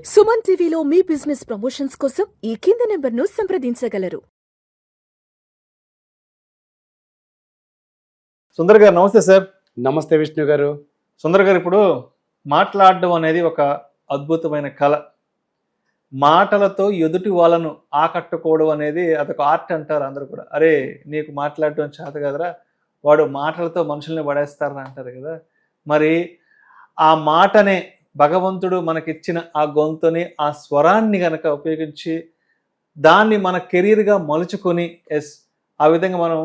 సుమన్ టీవీలో మీ business promotions కోసం ఈ కింది నెంబర్ను సంప్రదించగలరు. సుందర్ గారు నమస్తే సార్. నమస్తే విష్ణు గారు. సుందర్ గారు, ఇప్పుడు మాట్లాడడం అనేది ఒక అద్భుతమైన కళ. మాటలతో ఎదుటి వాళ్ళను ఆకట్టుకోవడం అనేది అదొక ఆర్ట్ అంటారు అందరూ కూడా. అరే నీకు మాట్లాడడం చేత కదరా, వాడు మాటలతో మనుషుల్ని పడేస్తారని అంటారు కదా. మరి ఆ మాటనే భగవంతుడు మనకిచ్చిన ఆ గొంతుని, ఆ స్వరాన్ని గనక ఉపయోగించి దాన్ని మన కెరీర్గా మలుచుకొని ఆ విధంగా మనం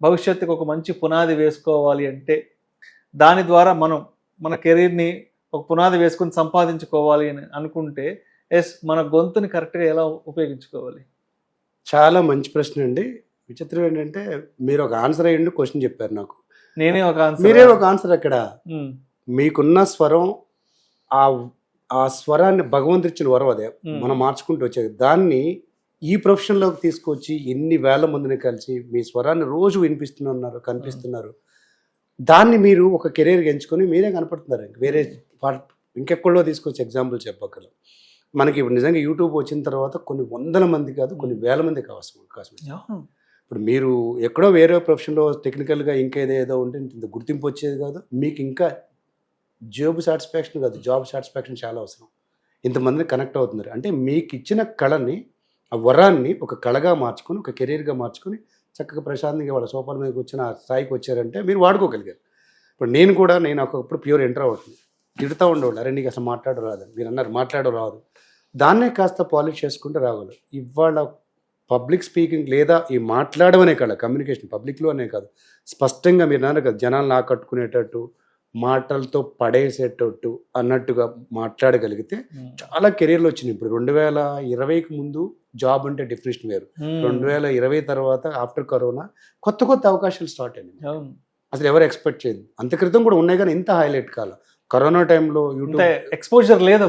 భవిష్యత్తుకు ఒక మంచి పునాది వేసుకోవాలి అంటే, దాని ద్వారా మనం మన కెరీర్ని ఒక పునాది వేసుకొని సంపాదించుకోవాలి అని అనుకుంటే మన గొంతుని కరెక్ట్గా ఎలా ఉపయోగించుకోవాలి? చాలా మంచి ప్రశ్న అండి. విచిత్రం ఏంటంటే మీరు ఒక ఆన్సర్ అయ్యండి క్వశ్చన్ చెప్పారు నాకు. నేనే ఒక ఆన్సర్, మీరే ఒక ఆన్సర్. అక్కడ మీకున్న స్వరం, ఆ స్వరాన్ని భగవంతుడు ఇచ్చిన వరం అదే మనం మార్చుకుంటూ వచ్చేది. దాన్ని ఈ ప్రొఫెషన్లోకి తీసుకొచ్చి ఎన్ని వేల మందిని కలిసి మీ స్వరాన్ని రోజు వినిపిస్తున్నారు, కనిపిస్తున్నారు. దాన్ని మీరు ఒక కెరీర్గా ఎంచుకొని మీరే కనపడుతున్నారు. వేరే ఇంకెక్కడో తీసుకొచ్చి ఎగ్జాంపుల్ చెప్పగలం. మనకి ఇప్పుడు నిజంగా యూట్యూబ్ వచ్చిన తర్వాత కొన్ని వందల మంది కాదు, కొన్ని వేల మందికి అవకాశం. ఇప్పుడు మీరు ఎక్కడో వేరే ప్రొఫెషన్లో టెక్నికల్గా ఇంకేదేదో ఉంటే ఇంత గుర్తింపు వచ్చేది కాదు. మీకు ఇంకా జాబ్ సాటిస్ఫాక్షన్ కాదు, జాబ్ సాటిస్ఫాక్షన్ చాలా అవసరం. ఇంతమందిని కనెక్ట్ అవుతున్నారు అంటే మీకు ఇచ్చిన కళని, ఆ వరాన్ని ఒక కళగా మార్చుకొని, ఒక కెరీర్గా మార్చుకొని చక్కగా ప్రశాంతంగా వాళ్ళ సోపాల మీదకి వచ్చిన ఆ స్థాయికి వచ్చారంటే మీరు వాడుకోగలిగారు. ఇప్పుడు నేను ఒకప్పుడు ప్యూర్ ఇంట్రోవర్ట్ని, తిడుతూ ఉండేవాళ్ళు, అరే నీకు అసలు మాట్లాడడం రాదు, మీరు అన్నారు మాట్లాడడం రాదు. దాన్నే కాస్త పాలిష్ చేసుకుంటే రాగలరు. ఇవాళ పబ్లిక్ స్పీకింగ్ లేదా ఈ మాట్లాడడం అనే కళ, కమ్యూనికేషన్ పబ్లిక్లో అనే కాదు, స్పష్టంగా మీరు అన్నారు కదా, జనాలను ఆకట్టుకునేటట్టు, మాటలతో పడేసేటట్టు అన్నట్టుగా మాట్లాడగలిగితే చాలా కెరీర్లు వచ్చినాయి. ఇప్పుడు 2020కి ముందు జాబ్ అంటే డెఫినేషన్ వేరు, 2020 తర్వాత ఆఫ్టర్ కరోనా కొత్త అవకాశాలు స్టార్ట్ అయినాయి. అసలు ఎవరు ఎక్స్పెక్ట్ చేయదు. అంత క్రితం కూడా ఉన్నాయి కానీ ఇంత హైలైట్ కాల. కరోనా టైంలో యూట్యూబ్ ఎక్స్పోజర్ లేదు.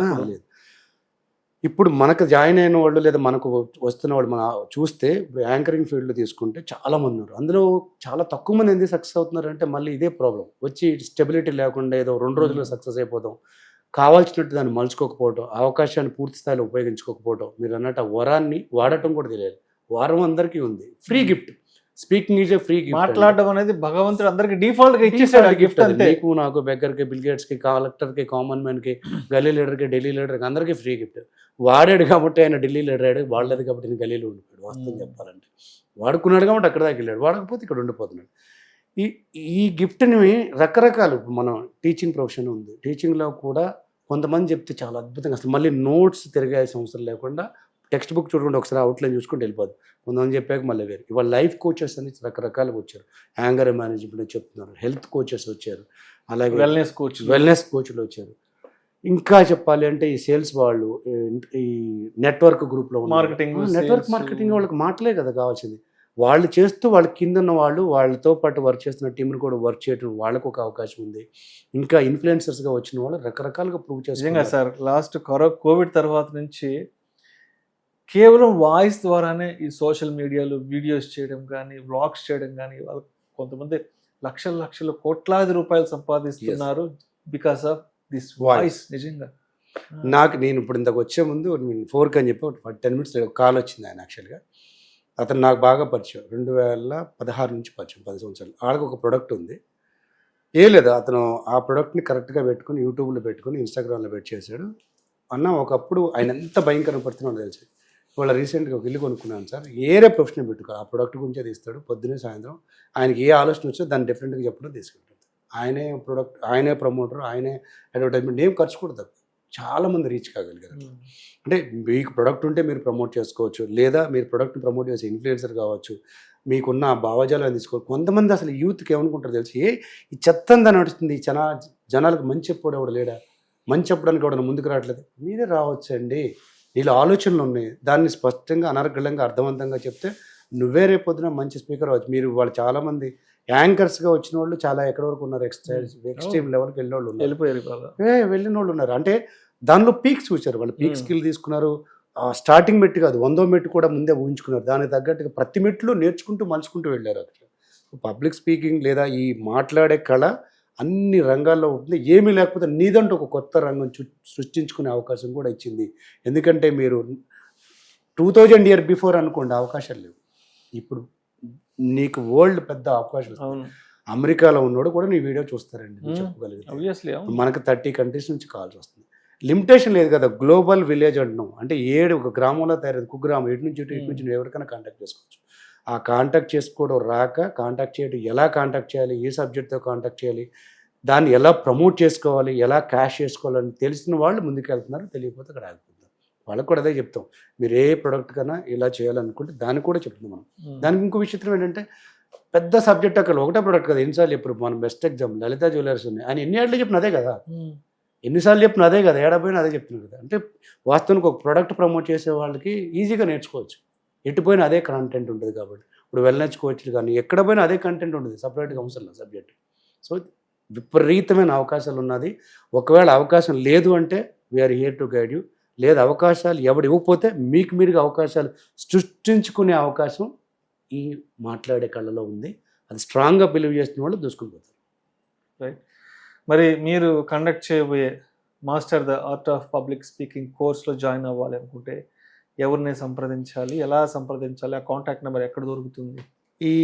ఇప్పుడు మనకు జాయిన్ అయిన వాళ్ళు లేదా మనకు వస్తున్న వాళ్ళు మనం చూస్తే యాంకరింగ్ ఫీల్డ్లో తీసుకుంటే చాలామంది ఉన్నారు. అందులో చాలా తక్కువ మంది ఎందుకు సక్సెస్ అవుతున్నారంటే మళ్ళీ ఇదే ప్రాబ్లం వచ్చి, స్టెబిలిటీ లేకుండా ఏదో 2 రోజుల్లో సక్సెస్ అయిపోతాం, కావాల్సినట్టు దాన్ని మలుచుకోకపోవడం, అవకాశాన్ని పూర్తి స్థాయిలో ఉపయోగించుకోకపోవడం, మీరు అన్నట్టు ఆ వరాన్ని వాడటం కూడా తెలియదు. వారం అందరికీ ఉంది, free gift. Speaking is a free gift. మాట్లాడడం అనేది భగవంతుడు అందరికి డిఫాల్ట్ గా ఇచ్చేసాడు గిఫ్ట్. అంతే నీకు నాకు, బెగ్గర్కి, బిల్ గేట్స్కి, కలెక్టర్కి, కామన్ మ్యాన్కి, గల్లీ లీడర్కి, ఢిల్లీ లీడర్కి, అందరికీ ఫ్రీ గిఫ్ట్. వాడాడు కాబట్టి ఆయన ఢిల్లీ లీడర్ అయ్యాడు, వాళ్ళది కాబట్టి నేను గల్లీలో ఉండిపోయాడు. వాస్తవం చెప్పాలంటే వాడుకున్నాడు కాబట్టి అక్కడ దాకా వెళ్ళాడు, వాడకపోతే ఇక్కడ ఉండిపోతున్నాడు. ఈ గిఫ్ట్ని రకరకాలు, మనం టీచింగ్ ప్రొఫెషన్ ఉంది, టీచింగ్లో కూడా కొంతమంది చెప్తే చాలా అద్భుతంగా, అసలు మళ్ళీ నోట్స్ తిరగాల్సిన అవసరం లేకుండా టెక్స్ట్ బుక్ చూడకుండా ఒకసారి అవుట్లైన్ చూసుకుంటూ వెళ్ళిపోదు. కొంతమంది చెప్పాక మళ్ళీ వేరు. ఇవాళ లైఫ్ కోచెస్ అని రకరకాలుగా వచ్చారు, యాంగర్ మేనేజ్మెంట్ చెప్తున్నారు, హెల్త్ కోచెస్ వచ్చారు, అలాగే వెల్నెస్ కోచ్లు వచ్చారు. ఇంకా చెప్పాలి అంటే ఈ సేల్స్ వాళ్ళు, ఈ నెట్వర్క్ గ్రూప్లో నెట్వర్క్ మార్కెటింగ్ వాళ్ళకి మాటలే కదా కావాల్సింది. వాళ్ళు చేస్తూ వాళ్ళ కింద ఉన్న వాళ్ళు, వాళ్ళతో పాటు వర్క్ చేస్తున్న టీంని కూడా వర్క్ చేయడం వాళ్ళకు ఒక అవకాశం ఉంది. ఇంకా ఇన్ఫ్లుయెన్సర్స్గా వచ్చిన వాళ్ళు రకరకాలుగా ప్రూవ్ చేస్తున్నారు. సార్ లాస్ట్ కోవిడ్ తర్వాత నుంచి కేవలం వాయిస్ ద్వారానే ఈ సోషల్ మీడియాలో వీడియోస్ చేయడం కానీ, వ్లాగ్స్ చేయడం కానీ, వాళ్ళు కొంతమంది లక్షలు కోట్లాది రూపాయలు సంపాదిస్తున్నారు బికాస్ ఆఫ్ దిస్ వాయిస్. నిజంగా నేను ఇప్పుడు ఇంతకు వచ్చే ముందు 4కి అని చెప్పి 10 minutes కాల్ వచ్చింది ఆయన. యాక్చువల్గా అతను నాకు బాగా పరిచయం, 2016 నుంచి పరిచయం, 10 సంవత్సరాలు. ఆడికి ఒక ప్రోడక్ట్ ఉంది, లేదు అతను ఆ ప్రోడక్ట్ని కరెక్ట్గా పెట్టుకుని యూట్యూబ్లో పెట్టుకుని ఇన్స్టాగ్రామ్లో పెట్టి చేశాడు. అన్న ఒకప్పుడు ఆయన ఎంత భయంకరంగా పడుతున్నాడో తెలుసు. ఇవాళ రీసెంట్గా ఒక ఇల్లు కొనుక్కున్నాను సార్, ఏరే ప్రొఫెషన్ పెట్టుకో, ఆ ప్రోడక్ట్ గురించే తీస్తాడు పొద్దున్నే సాయంత్రం. ఆయనకి ఏ ఆలోచన వచ్చో దాన్ని డిఫరెంట్గా చెప్పడం తీసుకుంటాడు. ఆయనే ప్రొడక్ట్, ఆయనే ప్రమోటర్, ఆయనే అడ్వర్టైజ్మెంట్, ఏం ఖర్చు కూడా తక్కువ. చాలామంది రీచ్ కాగలిగారు. అంటే మీకు ప్రొడక్ట్ ఉంటే మీరు ప్రమోట్ చేసుకోవచ్చు, లేదా మీరు ప్రొడక్ట్ని ప్రమోట్ చేసే ఇన్ఫ్లుయెన్సర్ కావచ్చు, మీకున్న భావజాలను తీసుకోవచ్చు. కొంతమంది అసలు యూత్కి ఏమనుకుంటారు తెలిసి, ఈ చెత్తంతా నడుస్తుంది, ఈ జనాలకు మంచి చెప్పడం ఎవడు లేడా, మంచి చెప్పడానికి ఎవడన్నా ముందుకు రావట్లేదు, మీరే రావచ్చండి. నీలో ఆలోచనలు ఉన్నాయి, దాన్ని స్పష్టంగా అనర్గళంగా అర్థవంతంగా చెప్తే నువ్వే రేపొద్దున మంచి స్పీకర్ అవ్వచ్చు. మీరు వాళ్ళు చాలామంది యాంకర్స్గా వచ్చిన వాళ్ళు చాలా ఎక్కడి వరకు ఉన్నారు, ఎక్స్ట్రీమ్ లెవెల్కి వెళ్ళిన వాళ్ళు ఉన్నారు, వెళ్ళిన వాళ్ళు ఉన్నారు. అంటే దానిలో పీక్స్ చూశారు, వాళ్ళు పీక్ స్కిల్ తీసుకున్నారు. స్టార్టింగ్ మెట్టు కాదు, 100వ మెట్టు కూడా ముందే ఊహించుకున్నారు. దానికి తగ్గట్టుగా ప్రతి మెట్లు నేర్చుకుంటూ మలుచుకుంటూ వెళ్ళారు. పబ్లిక్ స్పీకింగ్ లేదా ఈ మాట్లాడే కళ అన్ని రంగాల్లో ఉంటుంది. ఏమీ లేకపోతే నీదంటూ ఒక కొత్త రంగం సృష్టించుకునే అవకాశం కూడా ఇచ్చింది. ఎందుకంటే మీరు 2000 ఇయర్ బిఫోర్ అనుకోండి అవకాశాలు లేవు. ఇప్పుడు నీకు వరల్డ్ పెద్ద అవకాశం వస్తుంది. అవును, అమెరికాలో ఉన్నోడు కూడా నీ వీడియో చూస్తారండి, నువ్వు చెప్పగలిగితే. obviously, అవును. మనకు 30 కంట్రీస్ నుంచి కాల్స్ వస్తుంది. లిమిటేషన్ లేదు కదా, గ్లోబల్ విలేజ్ అంటున్నాం అంటే ఒక గ్రామంలో తయారైంది, కుగ్రామం, ఇటు నుంచి నువ్వు ఎవరికైనా కాంటాక్ట్ చేసుకోవచ్చు. ఆ కాంటాక్ట్ చేసుకోవడం రాక కాంటాక్ట్ చేయడం, ఎలా కాంటాక్ట్ చేయాలి, ఏ సబ్జెక్ట్తో కాంటాక్ట్ చేయాలి, దాన్ని ఎలా ప్రమోట్ చేసుకోవాలి, ఎలా క్యాష్ చేసుకోవాలని తెలిసిన వాళ్ళు ముందుకు వెళ్తున్నారు, తెలియకపోతే అక్కడ ఆగిపోతున్నారు. వాళ్ళకి కూడా అదే చెప్తాం, మీరు ఏ ప్రోడక్ట్ కన్నా ఇలా చేయాలనుకుంటే దాన్ని కూడా చెప్తున్నాం మనం. దానికి ఇంకో విచిత్రం ఏంటంటే పెద్ద సబ్జెక్ట్ అక్కడ ఒకటే ప్రోడక్ట్ కదా, ఎన్నిసార్లు ఇప్పుడు మనం బెస్ట్ ఎగ్జామ్ లలిత జ్యువెలర్స్ ఉన్నాయి, ఆయన ఎన్ని ఏళ్ళు చెప్పిన అదే కదా, ఎన్నిసార్లు చెప్పిన అదే కదా, ఏడాపోయినా అదే చెప్తున్నాడు కదా. అంటే వాస్తవానికి ఒక ప్రోడక్ట్ ప్రమోట్ చేసే వాళ్ళకి ఈజీగా నేర్చుకోవచ్చు, ఎటుపోయినా అదే కంటెంట్ ఉంటుంది కాబట్టి. ఇప్పుడు వెల్నెస్ కోచ్లు కానీ ఎక్కడ పోయినా అదే కంటెంట్ ఉంటుంది, సపరేట్గా అవసరం లేదు సబ్జెక్ట్. సో విపరీతమైన అవకాశాలు ఉన్నది. ఒకవేళ అవకాశం లేదు అంటే we are here to guide you. లేదు అవకాశాలు ఎవడు ఇవ్వకపోతే మీకు మీరుగా అవకాశాలు సృష్టించుకునే అవకాశం ఈ మాట్లాడే కళలో ఉంది. అది స్ట్రాంగ్గా బిలీవ్ చేసిన వాళ్ళు దూసుకుని పోతారు. రైట్. మరి మీరు కండక్ట్ చేయబోయే master the art of public speaking కోర్స్లో జాయిన్ అవ్వాలి అనుకుంటే ఎవరిని సంప్రదించాలి, ఎలా సంప్రదించాలి, ఆ కాంటాక్ట్ నెంబర్ ఎక్కడ దొరుకుతుంది? ఈ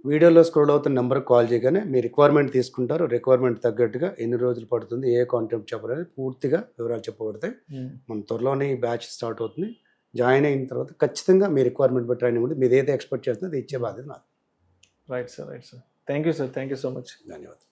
వీడియోలో స్క్రోల్ అవుతున్న నెంబర్కి కాల్ చేయగానే మీ రిక్వైర్మెంట్ తీసుకుంటారు. రిక్వైర్మెంట్ తగ్గట్టుగా ఎన్ని రోజులు పడుతుంది, ఏ కాంటెంట్ చెప్పాలని పూర్తిగా వివరాలు చెప్పబడతాయి. మన త్వరలోనే ఈ బ్యాచ్ స్టార్ట్ అవుతుంది. జాయిన్ అయిన తర్వాత ఖచ్చితంగా మీ రిక్వైర్మెంట్ బట్టి ట్రైనింగ్ ఉంది. మీరు ఏదైతే ఎక్స్పెక్ట్ చేస్తుందో అది ఇచ్చే బాధ్యత నాది. Right sir, right sir. Thank you sir, thank you so much. ధన్యవాదాలు.